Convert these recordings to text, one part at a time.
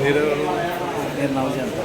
మీరు నేను నవజంత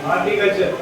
horticulture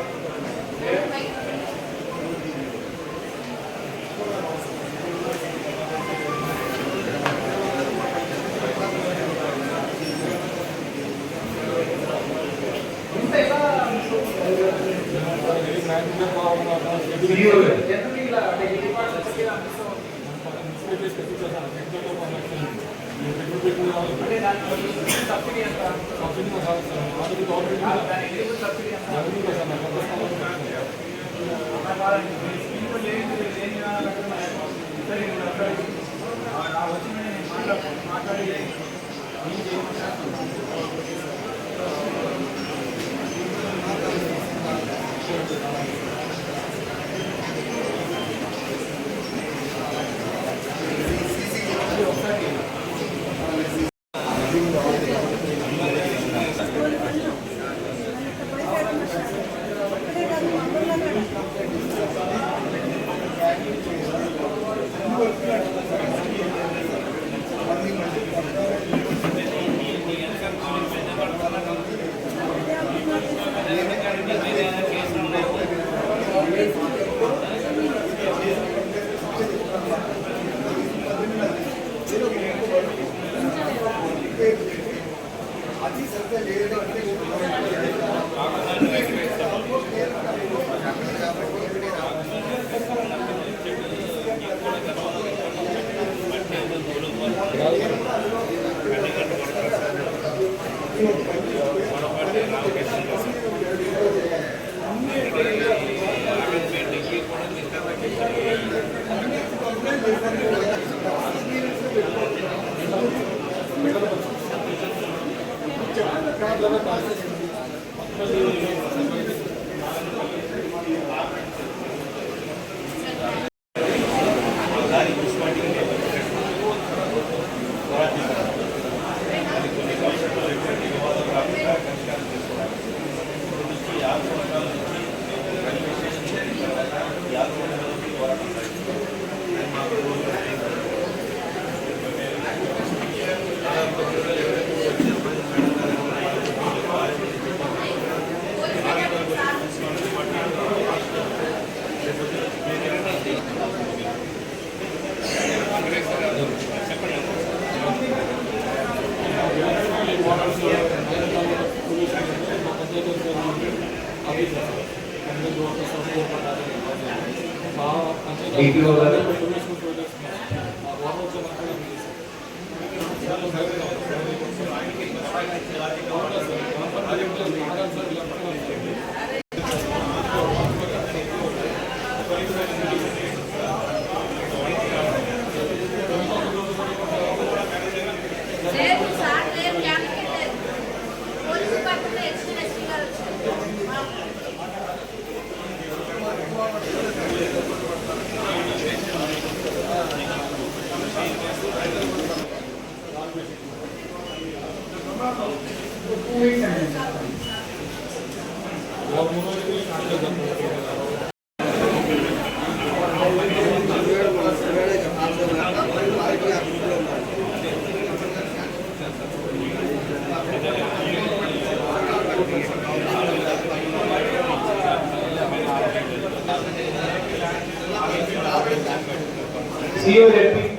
COZP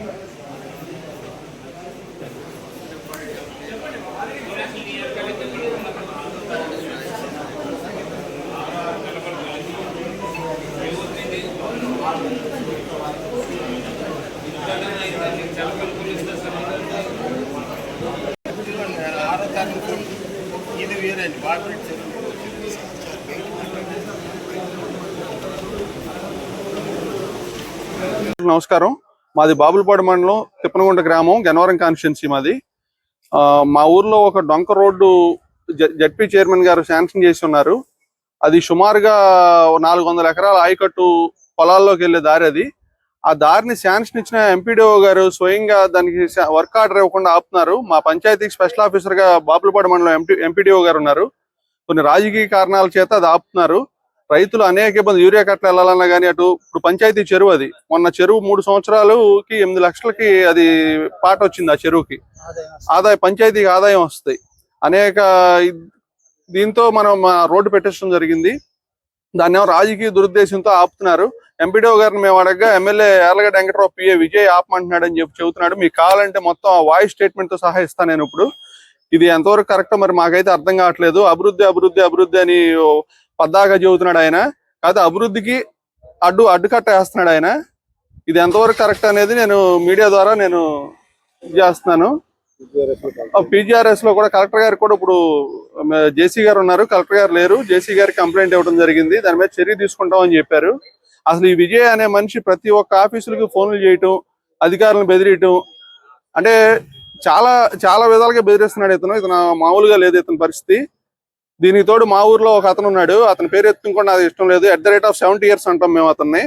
ఇది వేరండి వాటర్ నమస్కారం. మాది బాబులపాడు మండలం తిప్పనగుంట గ్రామం, గన్నవరం కాన్స్టిట్యున్సీ మాది. మా ఊర్లో ఒక డొంక రోడ్డు జడ్పీ చైర్మన్ గారు శాంక్షన్ చేసి ఉన్నారు. అది సుమారుగా 400 ఎకరాల ఆయకట్టు పొలాల్లోకి వెళ్ళే దారి అది. ఆ దారిని శాంక్షన్ ఇచ్చిన ఎంపీడీఓ గారు స్వయంగా దానికి వర్క్ ఆర్డర్ ఇవ్వకుండా ఆపుతున్నారు. మా పంచాయతీకి స్పెషల్ ఆఫీసర్ గా బాబులపాడు మండలం ఎంపీడీఓ గారు ఉన్నారు. కొన్ని రాజకీయ కారణాల చేత అది ఆపుతున్నారు. రైతులు అనేక ఇబ్బంది, యూరియా కట్టలు వెళ్ళాలన్నా కానీ అటు ఇప్పుడు పంచాయతీ చెరువు అది. మొన్న చెరువు 3 సంవత్సరాలకి 8 లక్షలకి అది పాట వచ్చింది. ఆ చెరువుకి ఆదాయం, పంచాయతీకి ఆదాయం వస్తాయి అనేక. దీంతో మనం రోడ్డు పెట్టించడం జరిగింది. దాన్ని ఏమో రాజకీయ దురుద్దేశంతో ఆపుతున్నారు. ఎంపీడీఓ గారిని మేము అడగగా ఎమ్మెల్యే యార్లగడ్డ వెంకట్రావు పిఏ విజయ్ ఆపమంటున్నాడు అని చెబుతున్నాడు. మీకు కావాలంటే మొత్తం వాయిస్ స్టేట్మెంట్ తో సహా ఇస్తాను నేను. ఇప్పుడు ఇది ఎంతవరకు కరెక్ట్ మరి మాకైతే అర్థం కావట్లేదు. అభివృద్ధి అభివృద్ధి అభివృద్ధి అని పద్దాగా చెబుతున్నాడు ఆయన. కాదు, అభివృద్ధికి అడ్డుకట్ట వేస్తున్నాడు ఆయన. ఇది ఎంతవరకు కరెక్ట్ అనేది నేను మీడియా ద్వారా నేను చేస్తున్నాను. పీజీఆర్ఎస్ లో కూడా కలెక్టర్ గారు కూడా ఇప్పుడు జేసీ గారు ఉన్నారు, కలెక్టర్ గారు లేరు. జేసీ గారికి కంప్లైంట్ ఇవ్వడం జరిగింది. దాని మీద చర్య తీసుకుంటామని చెప్పారు. అసలు ఈ విజయ్ అనే మనిషి ప్రతి ఒక్క ఆఫీసులకి ఫోన్లు చేయటం, అధికారులను బెదిరియటం, అంటే చాలా చాలా విధాలుగా బెదిరిస్తున్నాడు ఇతను మామూలుగా లేదు ఇతని పరిస్థితి. దీనికి తోడు మా ఊర్లో ఒక అతను ఉన్నాడు. అతని పేరు ఎత్తుకుండా నాకు ఇష్టం లేదు. @70 years అంటాం మేము అతన్ని.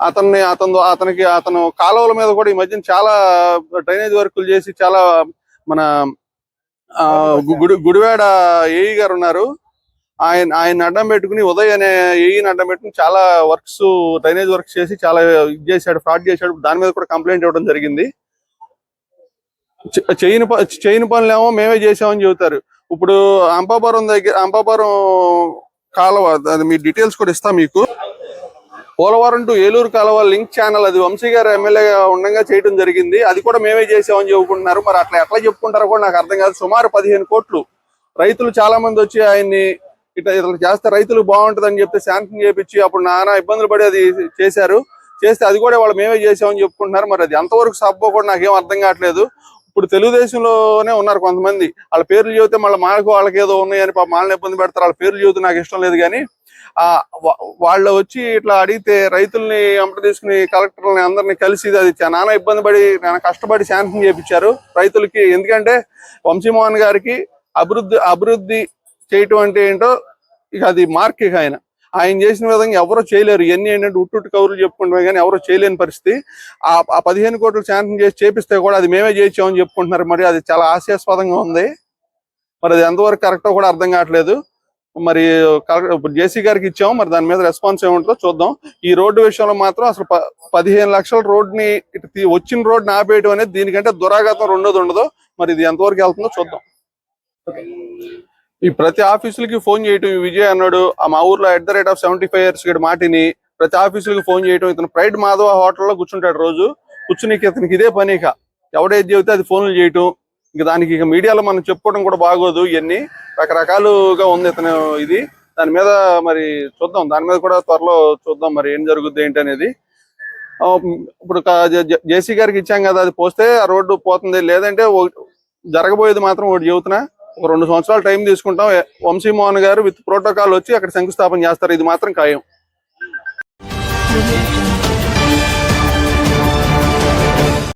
అతను కాలువల మీద కూడా ఈ మధ్యన చాలా డ్రైనేజ్ వర్కులు చేసి చాలా మన గుడివాడ ఏఈ గారు ఉన్నారు. ఆయన అడ్డం పెట్టుకుని, ఉదయ్ అనే ఏఈని అడ్డం పెట్టుకుని చాలా వర్క్స్, డ్రైనేజ్ వర్క్స్ చేసి చాలా ఇది చేశాడు, ఫ్రాడ్ చేశాడు. దాని మీద కూడా కంప్లైంట్ ఇవ్వడం జరిగింది. చేయని పనులేమో మేమే చేసామని చెబుతారు. ఇప్పుడు అంపాపురం కాలువ, అది మీ డీటెయిల్స్ కూడా ఇస్తా మీకు. పోలవరం టు ఏలూరు కాలువ లింక్ ఛానల్, అది వంశీ గారు ఎమ్మెల్యేగా ఉండగా చేయడం జరిగింది. అది కూడా మేమే చేసామని చెప్పుకుంటున్నారు. మరి ఎట్లా చెప్పుకుంటారో కూడా నాకు అర్థం కాదు. సుమారు 15 కోట్లు రైతులు చాలా మంది వచ్చి ఆయన్ని ఇట్లా చేస్తే రైతులకు బాగుంటుందని చెప్తే శాంక్షన్ చేపించి అప్పుడు నానా ఇబ్బందులు పడి అది చేస్తే అది కూడా వాళ్ళు మేమే చేసామని చెప్పుకుంటున్నారు. మరి అది ఎంతవరకు సబ్బో కూడా నాకేం అర్థం కావట్లేదు. ఇప్పుడు తెలుగుదేశంలోనే ఉన్నారు కొంతమంది. వాళ్ళ పేర్లు చెబితే మళ్ళీ వాళ్ళకి ఏదో ఉన్నాయని పాప వాళ్ళని ఇబ్బంది పెడతారు. వాళ్ళ పేర్లు చెబితే నాకు ఇష్టం లేదు. కానీ వాళ్ళు వచ్చి ఇట్లా అడిగితే రైతుల్ని అంపటి తీసుకుని కలెక్టర్లని అందరినీ కలిసి అది నానా ఇబ్బంది పడి కష్టపడి శాంక్షన్ చేయించారు రైతులకి. ఎందుకంటే వంశీమోహన్ గారికి అభివృద్ధి చేయటం అంటే ఏంటో ఇక అది మార్క్. ఇక ఆయన చేసిన విధంగా ఎవరో చేయలేరు. ఇవన్నీ ఏంటంటే ఉట్టు కౌరులు చెప్పుకుంటున్నాం కానీ ఎవరో చేయలేని పరిస్థితి. ఆ 15 కోట్లు శాంక్షన్ చేసి చేపిస్తే కూడా అది మేమే చేయించామని చెప్పుకుంటున్నారు. మరి అది చాలా హాస్యాస్పదంగా ఉంది. మరి అది ఎంతవరకు కరెక్టో కూడా అర్థం కావట్లేదు. మరి ఇప్పుడు జేసీ గారికి ఇచ్చాము, మరి దాని మీద రెస్పాన్స్ ఏముంటుందో చూద్దాం. ఈ రోడ్డు విషయంలో మాత్రం అసలు 15 లక్షల రోడ్ని వచ్చిన రోడ్ని ఆపేయడం అనేది దీనికంటే దురాఘాతం రెండోది ఉండదు. మరి ఇది ఎంతవరకు వెళ్తుందో చూద్దాం. ఈ ప్రతి ఆఫీసులకి ఫోన్ చేయటం ఈ విజయ్ అన్నాడు. మా ఊర్లో @75 years గడి మాటిని ప్రతి ఆఫీసులకి ఫోన్ చేయటం. ఇతను ప్రైడ్ మాధవ హోటల్లో కూర్చుంటాడు. రోజు కూర్చుని ఇతనికి ఇదే పని. ఇక ఎవడేది చెబితే అది ఫోన్లు చేయటం. ఇక దానికి ఇక మీడియాలో మనం చెప్పుకోవడం కూడా బాగోదు. ఇవన్నీ రకరకాలుగా ఉంది ఇతను ఇది. దాని మీద మరి చూద్దాం, దాని మీద కూడా త్వరలో చూద్దాం మరి ఏం జరుగుద్ది ఏంటి అనేది. ఇప్పుడు జేసీ గారికి ఇచ్చాం కదా, అది పోస్తే ఆ రోడ్డు పోతుంది. లేదంటే జరగబోయేది మాత్రం ఒకటి చెబుతున్నా, ఒక 2 సంవత్సరాలు టైం తీసుకుంటాం. వంశీమోహన్ గారు విత్ ప్రోటోకాల్ వచ్చి అక్కడ శంకుస్థాపన చేస్తారు. ఇది మాత్రం ఖాయం.